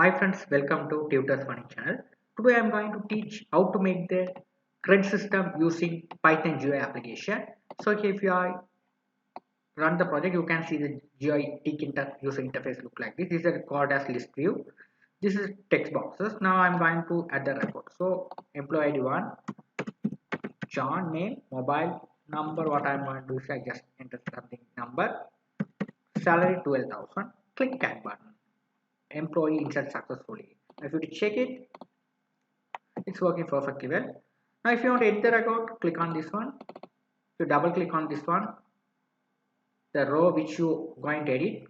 Hi friends, welcome to Tutors Funny channel. Today I am going to teach how to make the CRUD system using Python GUI application. So if you are run the project, you can see the GUI user interface look like this. This is a record as list view. This is text boxes. Now I am going to add the record. So employee ID 1, John name, mobile number. What I am going to do is I just enter something number, salary 12,000. Click add button. Employee insert successfully. If you check it, it's working perfectly well. Now if you want to edit the record, click on this one. If you double click on this one, the row which you going to edit,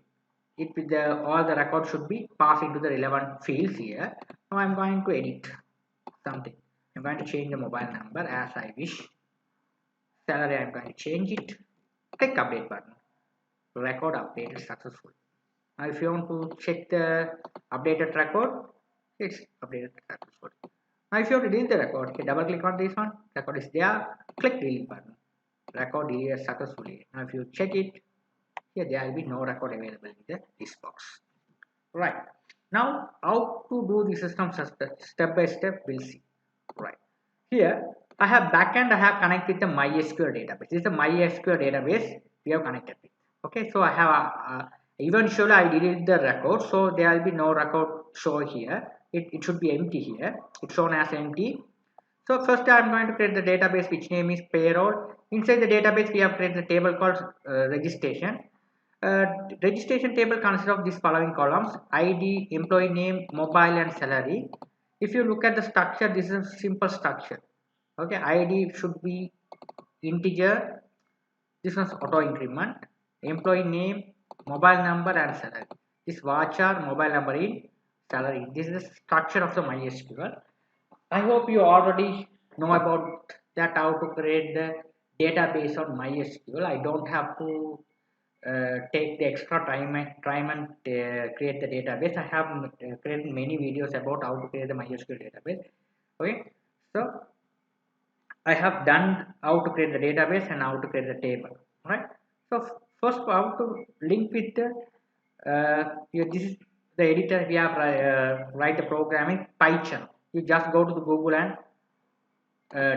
it with the all the record should be passed into the relevant fields here. Now I'm going to edit something. I'm going to change the mobile number as I wish. Salary I'm going to change it. Click update button. Record updated successfully. Now if you want to check the updated record, it's updated successfully. Now if you want to delete the record, okay, double click on this one, record is there, click delete button. Record deleted successfully. Now if you check it, here there will be no record available in the list box. Right. Now how to do the system step by step we'll see. Right. Here I have backend I have connected with the MySQL database. This is the MySQL database we have connected with. Okay, so I have eventually I deleted the record, so there will be no record show here. It should be empty here. It's shown as empty. So first I am going to create the database which name is payroll. Inside the database we have created the table called registration. Registration table consists of these following columns: ID, employee name, mobile and salary. If you look at the structure, this is a simple structure. Okay, ID should be integer. This one's auto increment. Employee name, mobile number and salary. This varchar mobile number in salary. This is the structure of the MySQL. I hope you already know about that how to create the database on MySQL. I don't have to take the extra time and create the database. I have created many videos about how to create the MySQL database. Okay, so I have done how to create the database and how to create the table. Right. So first, how to link with the this is the editor. We have write the program in Python. You just go to the Google and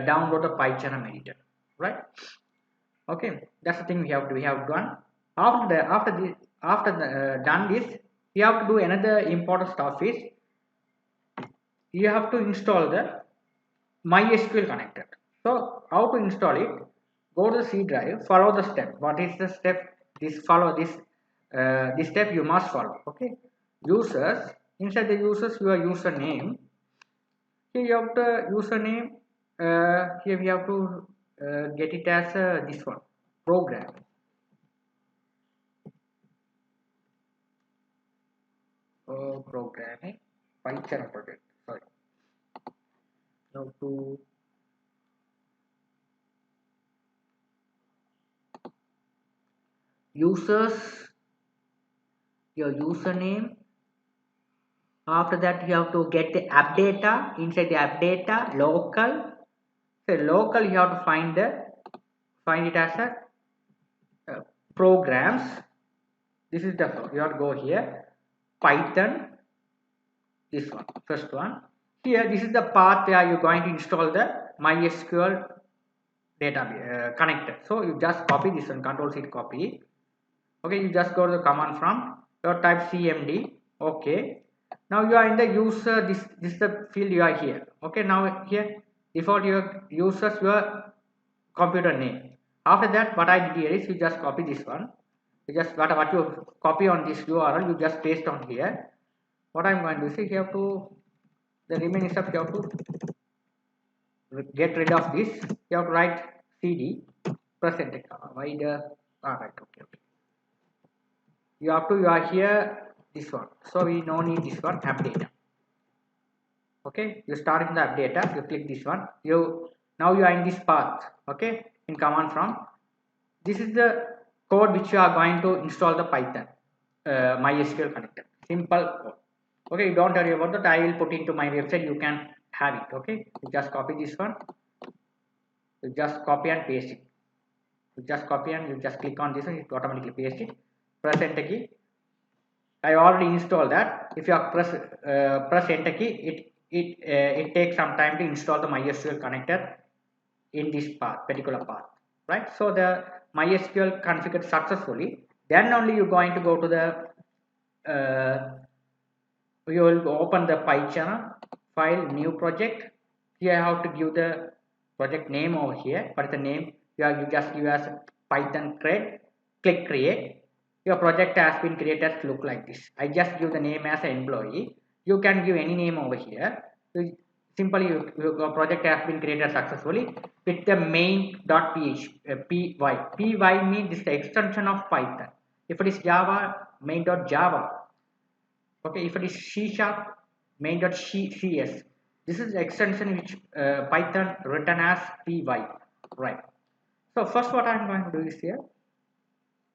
download the PyCharm editor. Right. Okay, that's the thing we have done. After done this, we have to do another important stuff is you have to install the MySQL connector. So how to install it? Go to the C drive, follow the step. What is the step? This step you must follow. Okay. Users, inside the users your username. Here you have the username. Here we have to get it as this one program. Programming Python project. Sorry. Now to users, your username. After that, you have to get the app data. Inside the app data, local. So local, you have to find it as a programs. This is the you have to go here. Python. This one, first one. Here, this is the path where you're going to install the MySQL database connector. So you just copy this one, Control C copy. Okay, you just go to the command prompt. You type cmd. Okay. Now you are in the user. This is the field you are here. Okay. Now here default your users your computer name. After that, what I did here is you just copy this one. You just what you copy on this URL, you just paste on here. What I'm going to do is you have to the remaining stuff you have to get rid of this. You have to write cd present. Why the right? Okay. You are here this one. So we no need this one app data. Okay, you start in the app data. You click this one. Now you are in this path. Okay, in command prompt. This is the code which you are going to install the Python MySQL connector. Simple code. Okay, you don't worry about that. I will put into my website. You can have it. Okay, you just copy this one. You just copy and paste it. You just copy and you just click on this one. It automatically paste it. Press enter key. I already installed that. If you press enter key, it takes some time to install the MySQL connector in this path, particular path, right? So the MySQL configured successfully. Then only you're going to go to the you will open the PyCharm file, new project. Here I have to give the project name over here. What is the name? You just give as Python cred, click create. Your project has been created to look like this. I just give the name as an employee. You can give any name over here. Simply your project has been created successfully with the main.py. Py means this is the extension of Python. If it is Java, main.java. Okay, if it is C sharp, main.cs. This is the extension which Python written as py, right? So first what I'm going to do is here,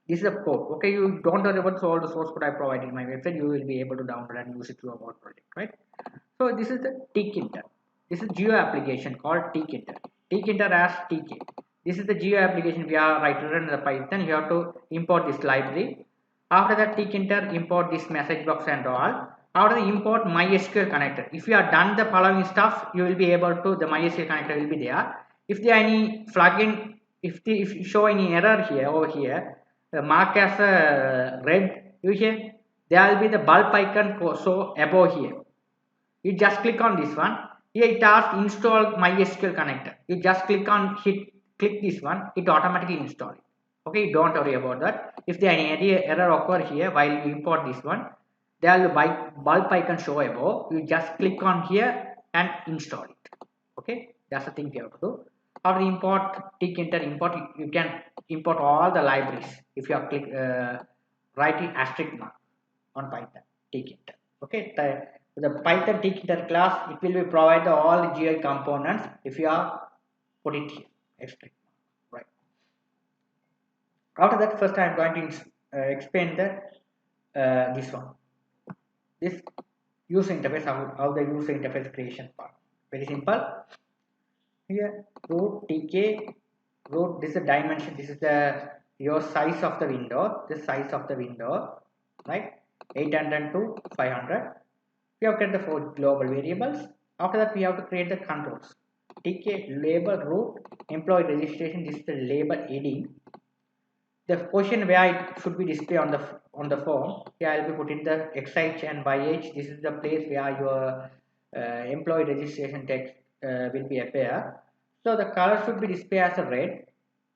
this is the code. Okay, you don't worry about all the source code I provided in my website. You will be able to download and use it to your own project, right? So this is the tkinter. This is geo application called tkinter. Tkinter as tk. This is the geo application we are written in the Python. You have to import this library. After that, tkinter import this message box and all. After the import MySQL connector. If you are done the following stuff, you will be able to, the MySQL connector will be there. If there are any plugin, if you show any error here over here, mark as a red, you hear, there will be the bulb icon so above here. You just click on this one. Here it asks install MySQL connector. You just click this one, it automatically install it. Okay, don't worry about that. If there any error occur here while you import this one, there will be bulb icon show above. You just click on here and install it. Okay, that's the thing you have to do. After import tkinter import, you can import all the libraries if you are writing asterisk mark on Python tkinter. Okay, the Python tkinter class, it will be provide all the GUI components if you are put it here asterisk, right? After that, first I am going to explain the this one, this user interface, how the user interface creation part. Very simple. Here root tk root, this is the dimension, this is the your size of the window, this size of the window, right? 800 to 500. We have created the 4 global variables. After that, we have to create the controls. tk label root employee registration, this is the label id. The position where it should be displayed on the form, here I will be putting the xh and yh. This is the place where your employee registration text will be appear. So the color should be displayed as a red.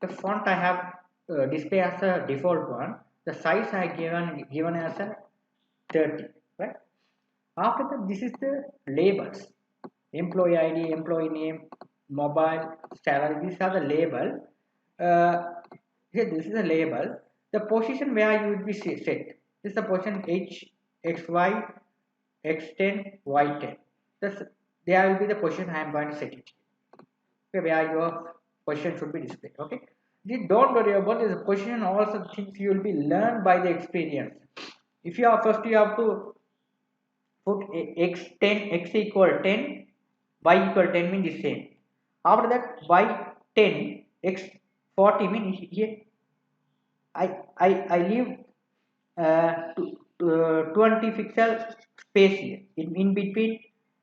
The font I have display as a default one. The size I given as a 30, right? After that, this is the labels. Employee ID, employee name, mobile, salary. These are the label. Here, this is a label. The position where you would be set. This is the position H, X, Y, X10, Y10. There will be the position I am going to set it. Okay, where your position should be displayed. Okay. Don't worry about this position. Also, things you will be learned by the experience. If you are first, you have to put x10, x equal 10, y equal 10 means the same. After that, y10, x 40 means here I leave 20 pixel space here in between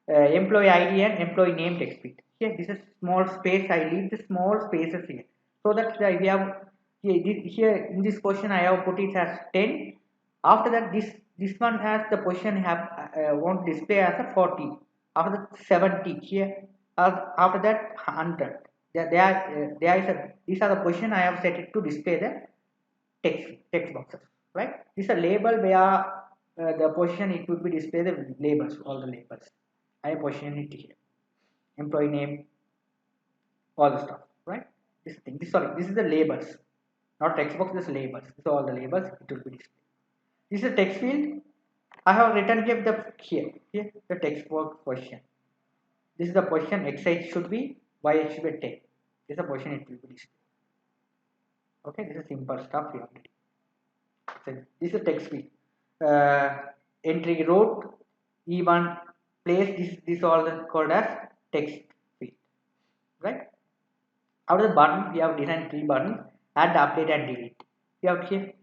employee ID and employee name text field. Here this is small space. I leave the small spaces here so that we have here in this question I have put it as 10. After that, this one has the position have won't display as a 40. After that 70 here. After that 100. There is a, these are the position I have set it to display the text boxes, right? This is a label where the position it would be display the labels, all the labels. I position it here. Employee name, all the stuff, right? This thing, this is the labels, not text box. This labels. This are all the labels. It will be displayed. This is a text field. I have written here the text box position. This is the position. X should be, Y should be 10. This is the position it will be displayed. Okay, this is simple stuff you have to do. So this is a text field. Entry root E1 place, this all called as text field, right? After the button, we have designed 3 buttons: add, update, and delete. We have here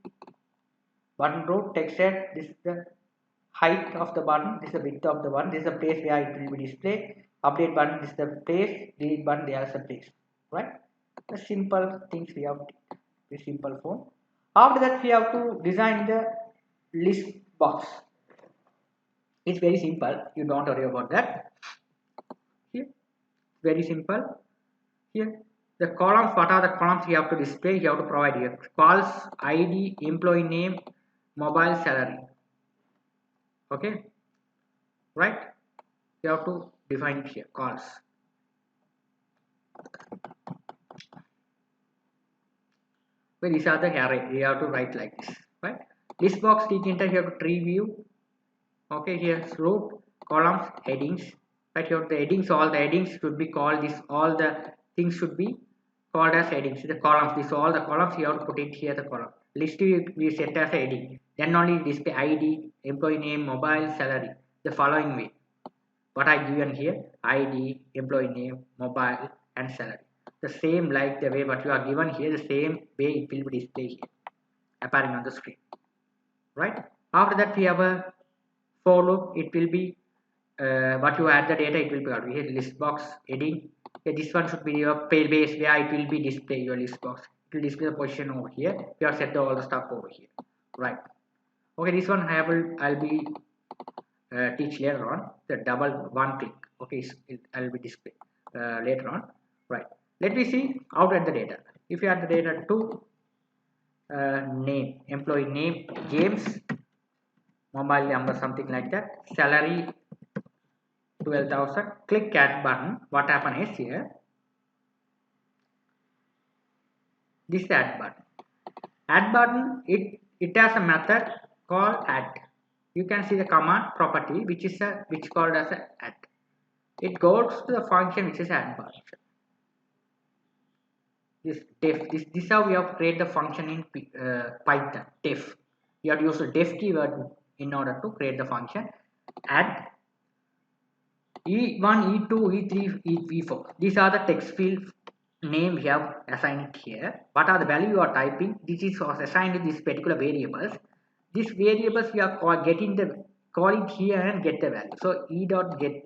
button root text head. This is the height of the button, this is the width of the button, this is the place where it will be displayed. Update button, this is the place. Delete button, there is a place, right? The simple things we have, the simple form. After that, we have to design the list box. It's very simple, you don't worry about that. Here, very simple. Here, the columns, what are the columns you have to display? You have to provide here calls, ID, employee name, mobile, salary. Okay, right? You have to define it here, calls. Well, these are the array. You have to write like this, right? List box, click enter, you have to tree view. Okay, here's row, columns, headings. Right here, the headings, all the headings should be called this. All the things should be called as headings. The columns, this all the columns you have to put it here. The column list we set as a heading. Then only display ID, employee name, mobile, salary. The following way. What I given here: ID, employee name, mobile, and salary. The same like the way what you are given here. The same way it will be displayed here, appearing on the screen. Right. After that, we have a for loop. It will be what you add the data, it will be out here. List box heading. Okay, this one should be your base where it will be display your list box. It will display the position over here. You have set all the stuff over here. Right. Okay, this one I'll be teach later on. The double one click. Okay, I'll be display later on. Right. Let me see how to add the data. If you add the data to name, employee name, James, mobile number, something like that, salary 12,000, click add button. What happen is here, this add button. Add button, it has a method called add. You can see the command property which called as a add. It goes to the function which is add button. This def, this how we have create the function in Python. Def. You have to use the def keyword in order to create the function add. E1, E2, E3, E4. These are the text field name we have assigned here. What are the value you are typing? This is assigned to this particular variables. These variables we are calling here and get the value. So E dot get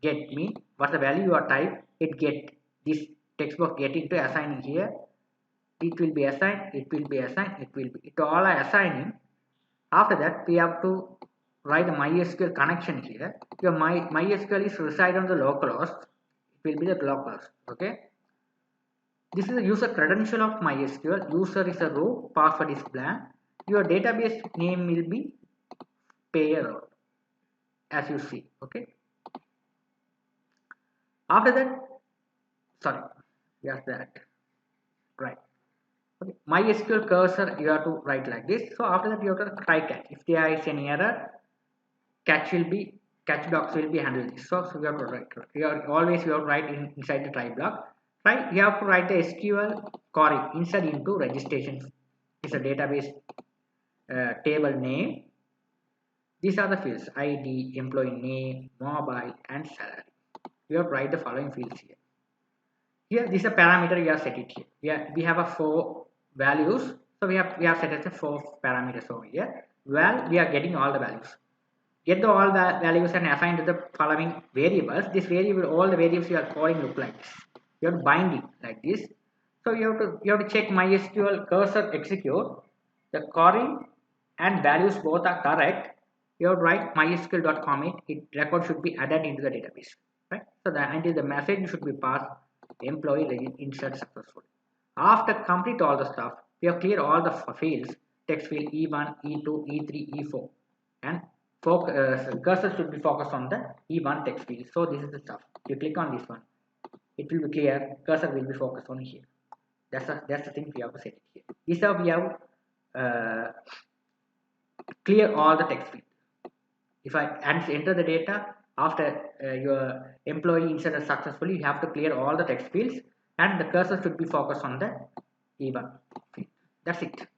me what's the value you are type, it get this text box getting to assigning here. It will be assigned, it will be assigned, it all are assigning. After that we have to write a MySQL connection here. Your MySQL is reside on the localhost. It will be the localhost. Okay. This is the user credential of MySQL. User is a row, password is blank. Your database name will be payer, as you see. Okay. After that, sorry, yes that, right. Okay. MySQL cursor you have to write like this. So after that you have to try catch. If there is any error, catch blocks will be handled this. So we have to write. You have to write inside the try block. Right, you have to write the SQL query inside into registration. It's a database table name. These are the fields: ID, employee name, mobile, and salary. You have to write the following fields here. Here, this is a parameter we have set it here. We have a 4 values. So we have set as a 4 parameters over here. Well, we are getting all the values. Get all the values and assign to the following variables. This variable, all the variables you are calling look like this. You have to bind it like this. So you have to check MySQL cursor execute. The query and values both are correct. You have to write mysql.commit. It record should be added into the database. Right. So until the message should be passed, employee insert successful. After complete all the stuff, we have cleared all the fields. Text field E1, E2, E3, E4, and cursor should be focused on the E1 text field. So this is the stuff. You click on this one, it will be clear. Cursor will be focused on here. That's the thing we have to set it here. This is how we have clear all the text field. If I enter the data after your employee inserted successfully, you have to clear all the text fields and the cursor should be focused on the E1 field. That's it.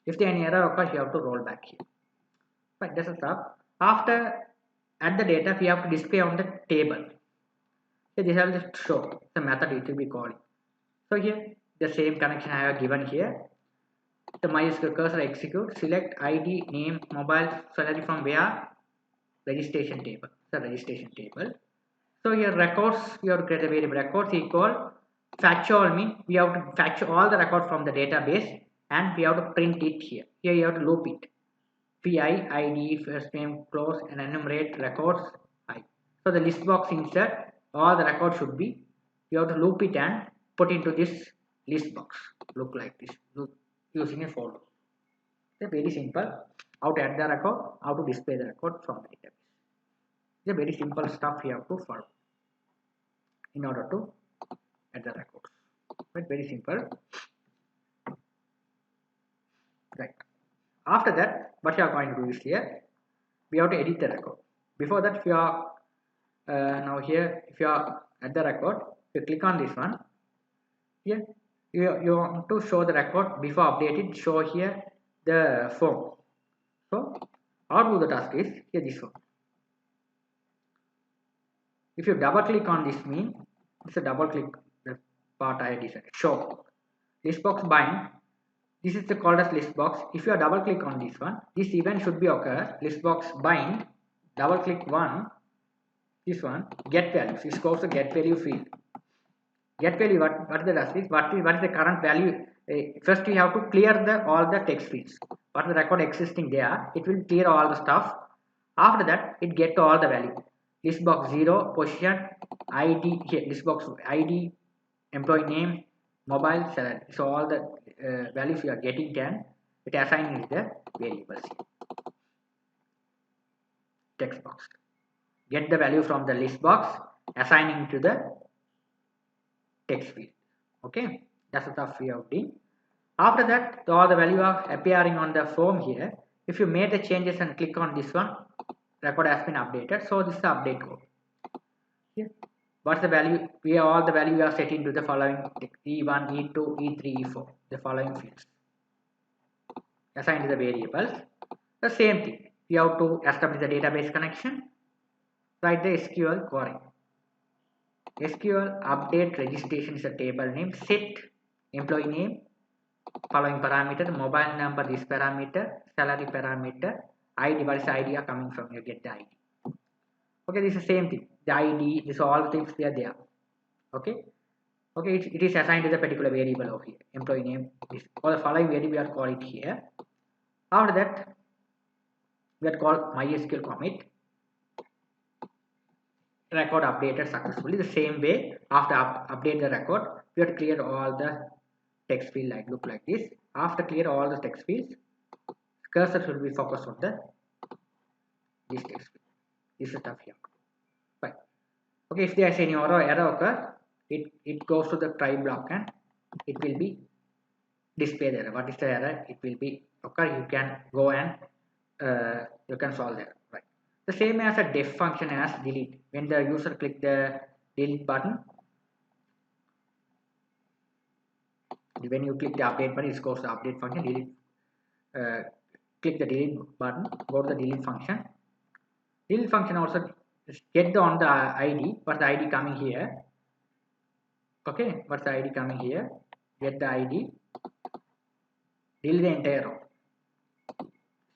If there any error occurs, you have to roll back here. Right, that's the stuff. After add the data, we have to display on the table. So this will just show the method it will be calling. So here the same connection I have given here. The MySQL cursor execute, select ID, name, mobile, salary from where registration table. The registration table. So here records, you have to create a variable records equal fetch all, mean we have to fetch all the records from the database and we have to print it here. Here you have to loop it. PI, ID, first name, close and enumerate records I. So the list box insert, all the records should be, you have to loop it and put into this list box. Look like this, look, using a for loop. It's very simple. How to add the record, how to display the record from the database. It's a very simple stuff you have to follow in order to add the records. But very simple. Right. After that, what you are going to do is here, we have to edit the record. Before that, if you are now here, if you are at the record, you click on this one. Here, you want to show the record before updated. Show here the form. So, how to do the task is here this one. If you double click on this mean, it's a double click the part I decided. Show list box bind. This is the called as list box. If you are double click on this one, this event should be occur. List box bind. Double click one. This one get value. This goes to get value field. Get value. What the does is what is the current value? First you have to clear all the text fields. What the record existing there, it will clear all the stuff. After that, it get all the value. List box 0 position ID here. List box ID, employee name, mobile, salary. So all the values you are getting can it assign is the variables here. Text box. Get the value from the list box, assigning to the text field. Okay, that's the stuff we have done. After that, all the value are appearing on the form here. If you made the changes and click on this one, record has been updated. So this is the update code. Here, what's the value? We have all the value we are setting to the following E1, E2, E3, E4, the following fields. Assigned to the variables. The same thing. You have to establish the database connection. Write the SQL query. SQL update registration is a table name. Set employee name. Following parameter, mobile number, this parameter, salary parameter, ID, what is the ID are coming from, you get the ID. Okay, this is the same thing. The ID, this all things they are there. Okay. Okay, it is assigned to the particular variable over here. Employee name, this or the following variable we are call it here. After that, we are called MySQL commit. Record updated successfully. The same way, after update the record, we have to clear all the text field like look like this. After clear all the text fields, cursor should be focused on this text field. This is stuff here. Right. Okay, if there is any error occur, it goes to the try block and it will be display the error. What is the error? It will be occur. You can go and you can solve that. Right. The same as a def function as delete. When the user click the delete button, when you click the update button, it goes to the update function. Delete. Click the delete button. Go to the delete function. Delete function also get on the ID. What's the ID coming here? Okay, what's the ID coming here? Get the ID. Delete the entire row.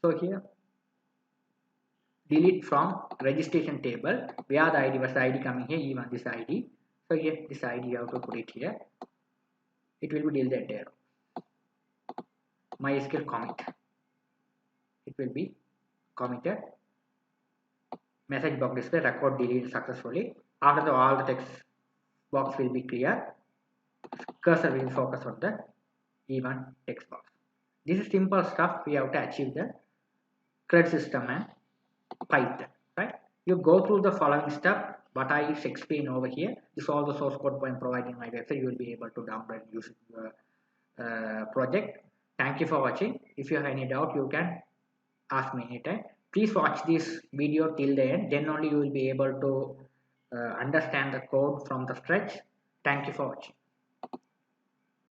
So here, delete from registration table. Where the ID? What's the ID coming here? Even this ID. So here, this ID you have to put it here. It will be delete the entire row. MySQL commit. It will be committed. Message box display record deleted successfully. After all the text box will be clear. Cursor will focus on the even text box. This is simple stuff we have to achieve the CRUD system and Python. Right? You go through the following step. What I explain over here. This is all the source code I am providing my website. You will be able to download and use your project. Thank you for watching. If you have any doubt, you can ask me anytime. Please watch this video till the end. Then only you will be able to understand the code from the stretch. Thank you for watching.